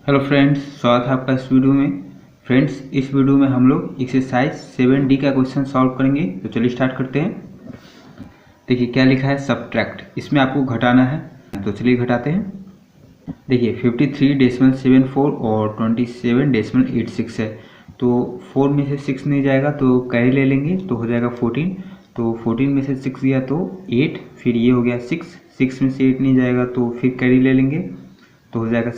Hello friends, स्वागत है आपका इस वीडियो में। फ्रेंड्स, इस वीडियो में हम लोग एक्सरसाइज 7D का क्वेश्चन सॉल्व करेंगे। तो चलिए स्टार्ट करते हैं। देखिए क्या लिखा है, सब्ट्रैक्ट। इसमें आपको घटाना है, तो चलिए घटाते हैं। देखिए 53.74 और 27.86 है। तो 4 में से 6 नहीं जाएगा तो कैरी ले लेंगे, तो हो जाएगा 14। तो 14 में से 6 गया तो 8, फिर ये हो गया 6 में से 8 नहीं जाएगा तो फिर कैरी ले लेंगे, तो हो जाएगा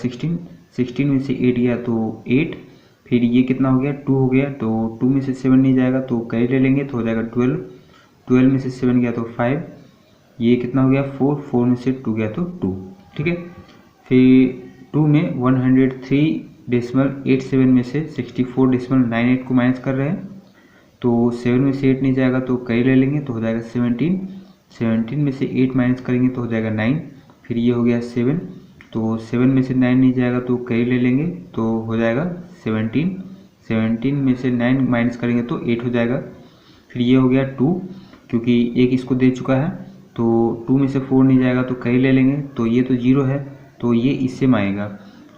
16 में से 8 गया तो 8, फिर ये कितना हो गया 2 हो गया, तो 2 में से 7 नहीं जाएगा तो कैरी ले लेंगे, तो हो जाएगा 12 में से 7 गया तो 5, ये कितना हो गया 4 में से 2 गया तो 2। ठीक है, फिर 2 में 103.87 में से 64.98 को माइनस कर रहे हैं, तो 7 में से 8 नहीं जाएगा तो कैरी ले लेंगे, तो हो जाएगा 17 में से 8 माइनस करेंगे तो हो जाएगा 9, फिर ये हो गया 7, तो 7 में से 9 नहीं जाएगा तो कैरी ले लेंगे, तो हो जाएगा 17 में से 9 माइनस करेंगे तो 8 हो जाएगा, फिर ये हो गया 2, क्योंकि एक इसको दे चुका है, तो 2 में से 4 नहीं जाएगा तो कैरी ले लेंगे, तो ये तो 0 है तो ये इससे मांगेगा,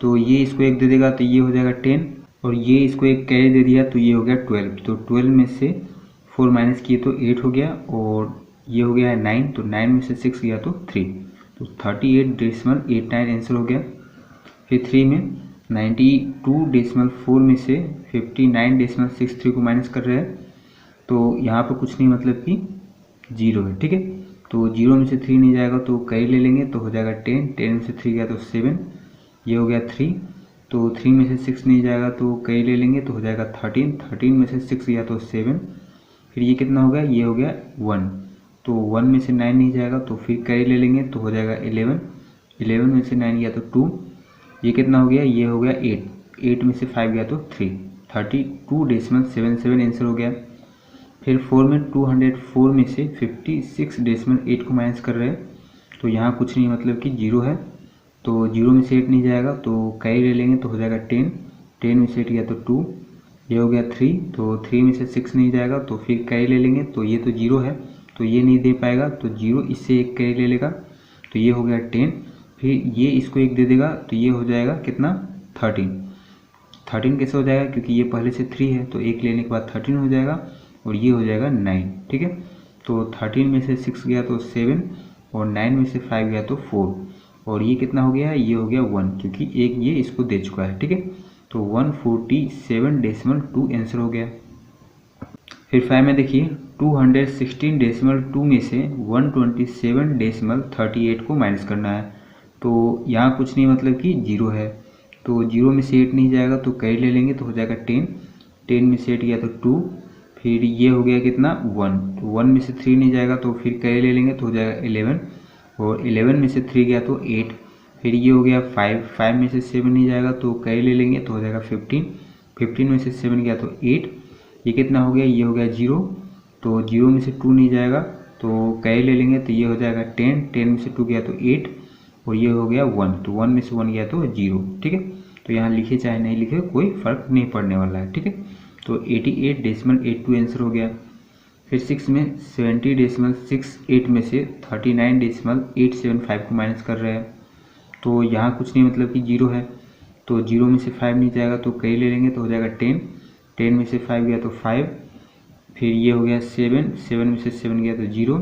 तो ये इसको 1 दे देगा तो ये हो जाएगा 10, और ये इसको 1 कैरी दे दिया तो ये हो गया 12। तो 12 में से 4 माइनस किए तो 8 हो गया, और ये हो गया है 9, तो 9 में से 6 गया तो 3, तो 38.89 आंसर हो गया। फिर 3 में 92.4 में से 59.63 को माइनस कर रहे हैं, तो यहाँ पर कुछ नहीं, मतलब कि 0 है। ठीक है, तो 0 में से 3 नहीं जाएगा तो कैरी ले लेंगे, तो हो जाएगा 10 में से 3 गया तो 7, ये हो गया 3, तो 3 में से 6 नहीं जाएगा तो कैरी ले लेंगे, तो हो जाएगा 13 में से 6 गया तो 7, फिर ये कितना हो गया, ये हो गया 1, तो 1 में से 9 नहीं जाएगा तो फिर कैरी ले लेंगे, तो हो जाएगा 11 में से 9 गया तो 2, ये कितना हो गया, ये हो गया 8 में से 5 गया तो 3, 32.77 आंसर हो गया। फिर 4 में 204 में से 56.8 को माइनस कर रहे हैं, तो यहाँ कुछ नहीं, मतलब कि 0 है, तो 0 में से 8 नहीं जाएगा तो कैरी ले लेंगे, तो हो जाएगा 10 में से 8 गया तो 2, ये हो गया 3, तो 3 में से 6 नहीं जाएगा तो फिर कैरी ले लेंगे, तो ये तो 0 है तो ये नहीं दे पाएगा, तो 0 इससे 1 कैरी ले लेगा, तो ये हो गया 10, फिर ये इसको 1 दे देगा तो ये हो जाएगा कितना 13 कैसे हो जाएगा, क्योंकि ये पहले से 3 है तो 1 लेने के बाद 13 हो जाएगा, और ये हो जाएगा 9। ठीक है, तो 13 में से 6 गया तो 7, और 9 में से 5 गया तो 4, और ये कितना हो गया है, ये हो गया 1, क्योंकि एक ये इसको दे चुका है। ठीक है, तो 147.2 आंसर हो गया। फिर 5 में देखिए 216.2 में से 127.38 को माइनस करना है, तो यहाँ कुछ नहीं, मतलब कि 0 है, तो 0 में से 8 नहीं जाएगा तो कैरी ले लेंगे, तो हो जाएगा 10 में से 8 गया तो 2, फिर ये हो गया कितना 1, तो 1 में से 3 नहीं जाएगा तो फिर कैरी ले लेंगे, तो हो जाएगा 11, और 11 में से 3 गया तो 8, फिर ये हो गया 5 में से 7 नहीं जाएगा तो कैरी ले लेंगे, तो हो जाएगा 15 में से 7 गया तो 8, ये कितना हो गया, ये हो गया 0, तो 0 में से 2 नहीं जाएगा तो कैरी ले लेंगे, तो ये हो जाएगा 10 में से 2 गया तो 8, और ये हो गया 1, तो 1 में से 1 गया तो 0। ठीक है, तो यहाँ लिखे चाहे नहीं लिखे कोई फ़र्क नहीं पड़ने वाला है। ठीक है, तो 88.82 आंसर हो गया। फिर 6 में 70.68 में से 39.875 को माइनस कर रहे हैं, तो यहाँ कुछ नहीं, मतलब कि 0 है, तो 0 में से 5 नहीं जाएगा तो कैरी ले लेंगे, तो हो जाएगा 10 में से 5 गया तो 5, फिर ये हो गया 7 में से 7 गया तो 0,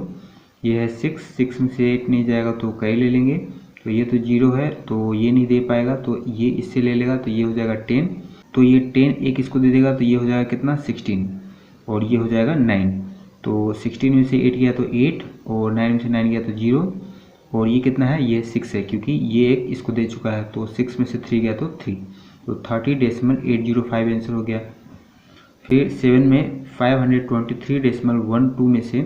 ये है 6 में से 8 नहीं जाएगा तो कैरी ले लेंगे, तो ये तो 0 है तो ये नहीं दे पाएगा, तो ये इससे ले लेगा, तो ये हो जाएगा 10, तो ये 10 एक इसको दे देगा, तो ये हो जाएगा कितना 16, और ये हो जाएगा 9, तो 16 में से 8 गया तो 8, और 9 में से 9 गया तो 0, और ये कितना है, ये 6 है, क्योंकि ये एक इसको दे चुका है, तो 6 में से 3 गया तो 3, तो 30.805 आंसर हो गया। फिर 7 में 523.12 में से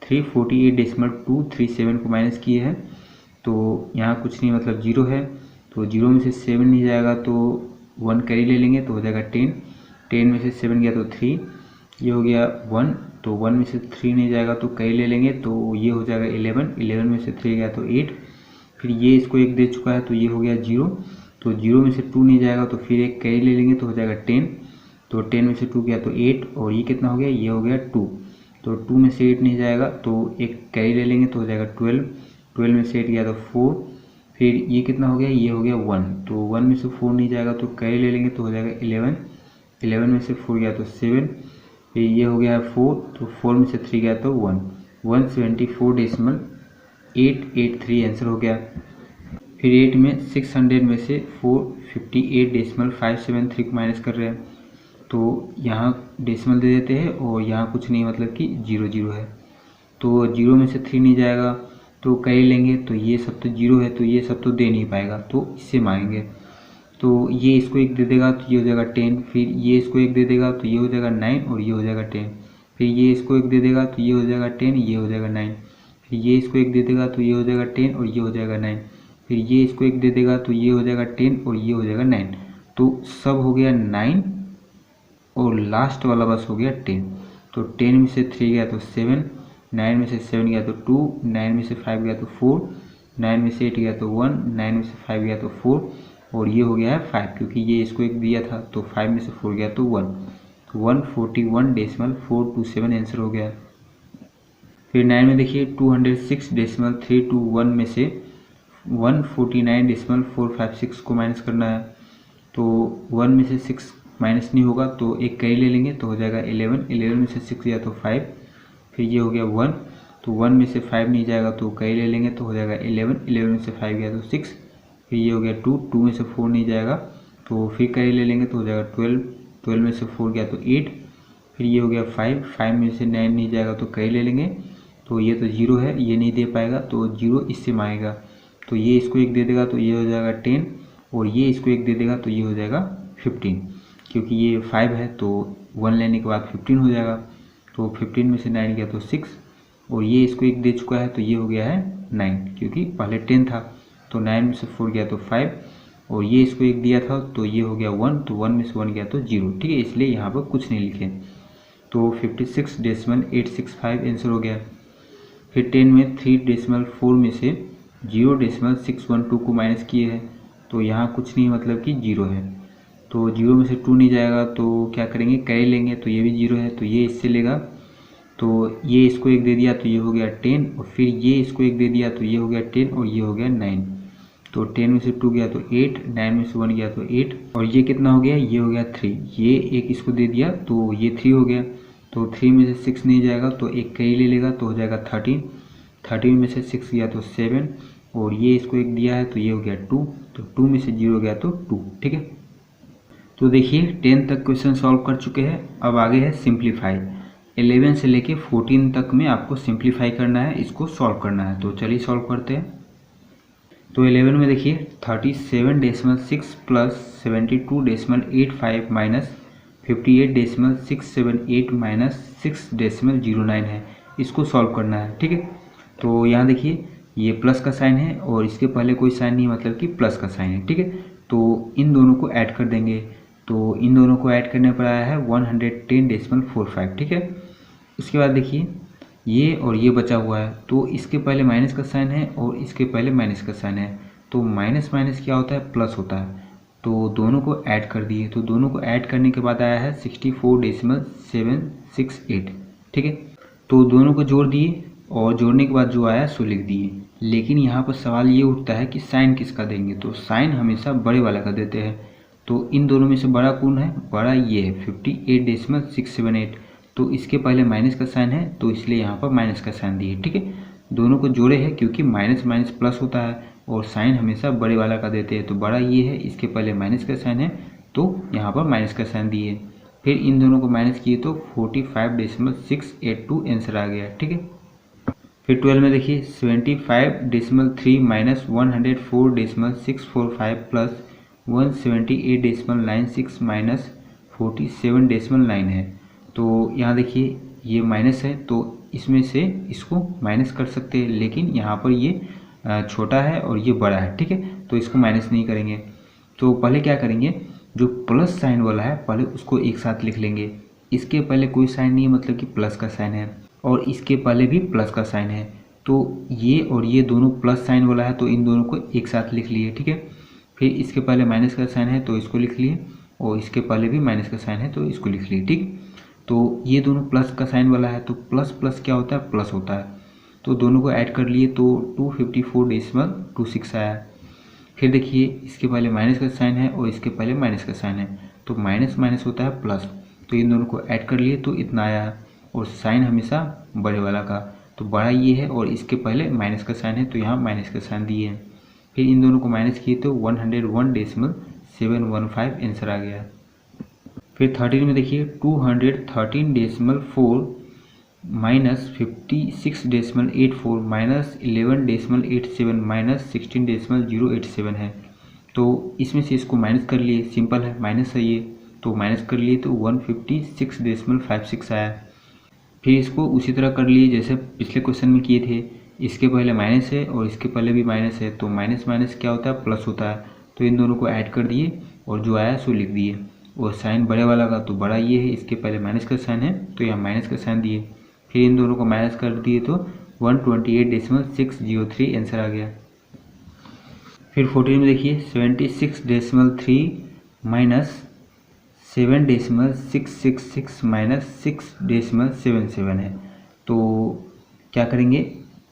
348.237 को माइनस किए हैं, तो यहाँ कुछ नहीं, मतलब 0 है, तो 0 में से 7 नहीं जाएगा तो 1 कैरी ले लेंगे, तो हो जाएगा 10 में से 7 गया तो 3, ये हो गया 1, तो 1 में से 3 नहीं जाएगा तो कैरी ले लेंगे, तो ये हो जाएगा 11 में से 3 गया तो 8, फिर ये इसको 1 दे चुका है तो ये हो गया 0, तो 0 में से 2 नहीं जाएगा तो फिर 1 कैरी ले लेंगे, तो हो जाएगा 10, तो 10 में से 2 गया तो 8, और ये कितना हो गया, ये हो गया 2, तो 2 में से 8 नहीं जाएगा तो 1 कैरी ले लेंगे, तो हो जाएगा 12 में से 8 गया तो 4, फिर ये कितना हो गया, ये हो गया 1, तो 1 में से 4 नहीं जाएगा तो कैरी ले लेंगे तो हो जाएगा 11, 11 में से 4 गया तो 7, फिर ये हो गया 4, तो 4 में से 3 गया तो 1, 174.883 आंसर हो गया। फिर 8 में 600 में से 458.573 को माइनस कर रहे हैं, तो यहाँ डेसिमल दे देते हैं और यहाँ कुछ नहीं मतलब कि 0 0 है, तो 0 में से 3 नहीं जाएगा तो कैरी लेंगे, तो ये सब तो 0 है तो ये सब तो दे नहीं पाएगा तो इससे मांगेंगे, तो ये इसको 1 दे देगा तो ये हो जाएगा 10, फिर ये इसको 1 दे देगा तो ये हो जाएगा 9 और ये हो जाएगा 10, फिर ये इसको 1 दे देगा तो ये हो जाएगा 10, ये हो जाएगा 9, फिर ये इसको 1 दे देगा तो ये हो जाएगा 10 और ये हो जाएगा 9, फिर ये इसको 1 दे देगा तो ये हो जाएगा 10 और ये हो जाएगा 9, तो सब हो गया 9 और लास्ट वाला बस हो गया 10, तो 10 में से 3 गया तो 7, 9 में से 7 गया तो 2, 9 में से 5 गया तो 4, 9 में से 8 गया तो 1, 9 में से 5 गया तो 4 और ये हो गया है 5, क्योंकि ये इसको 1 दिया था तो 5 में से 4 गया तो 1, 141.427 आंसर हो गया। फिर 9 में देखिए 206.321 में से 149.456 को माइनस करना है, तो 1 में से 6 माइनस नहीं होगा तो एक कैरी ले लेंगे तो हो जाएगा 11, 11 में से 6 गया तो 5, फिर ये हो गया 1, तो 1 में से 5 नहीं जाएगा तो कैरी ले लेंगे तो हो जाएगा 11, 11 में से 5 गया तो 6, फिर ये हो गया 2, 2 में से 4 नहीं जाएगा तो फिर कैरी ले लेंगे तो हो जाएगा 12, 12 में से 4 गया तो 8, फिर ये हो गया 5, 5 में से 9 नहीं जाएगा तो कैरी ले लेंगे, तो ये तो 0 है ये नहीं दे पाएगा तो 0 इससे मांगेगा, तो ये इसको 1 दे देगा तो ये हो जाएगा 10 और ये इसको 1 दे देगा तो ये हो जाएगा 15, क्योंकि ये 5 है तो 1 लेने के बाद 15 हो जाएगा, तो 15 में से 9 गया तो 6 और ये इसको 1 दे चुका है तो ये हो गया है 9, क्योंकि पहले 10 था, तो 9 में से 4 गया तो 5 और ये इसको 1 दिया था तो ये हो गया 1, तो 1 में से 1 गया तो 0, ठीक है, इसलिए यहाँ पर कुछ नहीं लिखे, तो 56.865 आंसर हो गया। फिर 10 में 3.4 में से 0.612 को माइनस किए हैं, तो यहाँ कुछ नहीं मतलब कि 0 है, तो 0 में से 2 नहीं जाएगा तो क्या करेंगे कैरी लेंगे, तो ये भी 0 है तो ये इससे लेगा, तो ये इसको 1 दे दिया तो ये हो गया 10 और फिर ये इसको 1 दे दिया तो ये हो गया 10 और ये हो गया 9, तो 10 में से 2 गया तो 8, 9 में से 1 गया तो 8 और ये कितना हो गया, ये हो गया 3, ये एक इसको दे दिया तो ये 3 हो गया, तो 3 में से 6 नहीं जाएगा तो एक कैरी ले लेगा तो हो जाएगा 13, 13 में से 6 गया तो 7 और ये इसको 1 दिया है तो ये हो गया 2, तो 2 में से 0 गया तो 2, ठीक है। तो देखिए 10 तक क्वेश्चन सॉल्व कर चुके हैं, अब आगे है सिंप्लीफाई, 11 से लेके 14 तक में आपको सिंप्लीफाई करना है, इसको सॉल्व करना है, तो चलिए सॉल्व करते हैं। तो 11 में देखिए 37.6 प्लस 72.85 माइनस 58.678 माइनस 6.09 है, इसको सॉल्व करना है, ठीक है। तो यहाँ देखिए ये प्लस का साइन है और इसके पहले कोई साइन नहीं मतलब कि प्लस का साइन है, ठीक है, तो इन दोनों को ऐड कर देंगे, तो इन दोनों को ऐड करने पर आया है 110.45, ठीक है। उसके बाद देखिए ये और ये बचा हुआ है, तो इसके पहले माइनस का साइन है और इसके पहले माइनस का साइन है, तो माइनस माइनस क्या होता है, प्लस होता है, तो दोनों को ऐड कर दिए, तो दोनों को ऐड करने के बाद आया है 64.768, ठीक है। तो दोनों को जोड़ दिए और जोड़ने के बाद जो आया सो लिख दिए, लेकिन यहाँ पर सवाल ये उठता है कि साइन किसका देंगे, तो साइन हमेशा बड़े वाला का देते हैं, तो इन दोनों में से बड़ा कौन है, बड़ा ये है 58.678, तो इसके पहले माइनस का साइन है तो इसलिए यहाँ पर माइनस का साइन दिए, ठीक है। दोनों को जोड़े हैं क्योंकि माइनस माइनस प्लस होता है और साइन हमेशा बड़े वाला का देते हैं, तो बड़ा ये है, इसके पहले माइनस का साइन है तो यहाँ पर माइनस का साइन दिए, फिर इन दोनों को माइनस किए तो 45.682 आंसर आ गया, ठीक है। फिर 12 में देखिए 75.3 माइनस 104.645 प्लस 178.96 माइनस 47.9 है, तो यहाँ देखिए ये माइनस है तो इसमें से इसको माइनस कर सकते हैं, लेकिन यहाँ पर ये छोटा है और ये बड़ा है, ठीक है, तो इसको माइनस नहीं करेंगे। तो पहले क्या करेंगे, जो प्लस साइन वाला है पहले उसको एक साथ लिख लेंगे, इसके पहले कोई साइन नहीं है मतलब कि प्लस का साइन है और इसके पहले भी प्लस का साइन है, तो ये और ये दोनों प्लस साइन वाला है तो इन दोनों को एक साथ लिख लिए, ठीक है। फिर इसके पहले माइनस का साइन है तो इसको लिख लिए और इसके पहले भी माइनस का साइन है तो इसको लिख लिए, ठीक। तो ये दोनों प्लस का साइन वाला है तो प्लस प्लस क्या होता है, प्लस होता है, तो दोनों को ऐड कर लिए तो 254.26 आया, फिर देखिए इसके पहले माइनस का साइन है और इसके पहले माइनस का साइन है, तो माइनस माइनस होता है प्लस, तो इन दोनों को ऐड कर लिए तो इतना आया है। और साइन हमेशा बड़े वाला का, तो बड़ा ये है और इसके पहले माइनस का साइन है तो यहाँ माइनस का साइन दिए हैं। फिर इन दोनों को माइनस किए तो 101.715 आंसर आ गया। फिर 13 में देखिए 213.4 माइनस 56.84 माइनस 11.87 माइनस 16.087 है। तो इसमें से इसको माइनस कर लिए, सिंपल है, माइनस है ये, तो माइनस कर लिए तो 156.56 आया। फिर इसको उसी तरह कर लिए जैसे पिछले क्वेश्चन में किए थे, इसके पहले माइनस है और इसके पहले भी माइनस है, तो माइनस माइनस क्या होता है, प्लस होता है, तो इन दोनों को ऐड कर दिए और जो आया सो लिख दिए। और साइन बड़े वाला का तो बड़ा ये है, इसके पहले माइनस का साइन है तो यहाँ माइनस का साइन दिए। फिर इन दोनों को माइनस कर दिए तो 128.603 आंसर आ गया। फिर 14 में देखिए 76.3 माइनस 7.666 माइनस 6.77 है। तो क्या करेंगे,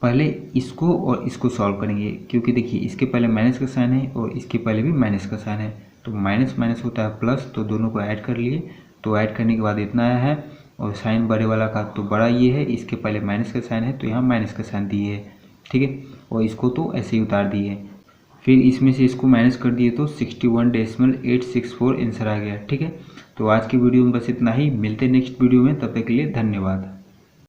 पहले इसको और इसको सॉल्व करेंगे, क्योंकि देखिए इसके पहले माइनस का साइन है और इसके पहले भी माइनस का साइन है, तो माइनस माइनस होता है प्लस, तो दोनों को ऐड कर लिए, तो ऐड करने के बाद इतना आया है। और साइन बड़े वाला का तो बड़ा ये है, इसके पहले माइनस का साइन है तो यहाँ माइनस का साइन दिए है, ठीक है, और इसको तो ऐसे ही उतार दिए। फिर इसमें से इसको माइनस कर दिए तो 61.864 आंसर आ गया, ठीक है। तो आज की वीडियो में बस इतना ही, मिलते हैं नेक्स्ट वीडियो में, तब तक के लिए धन्यवाद।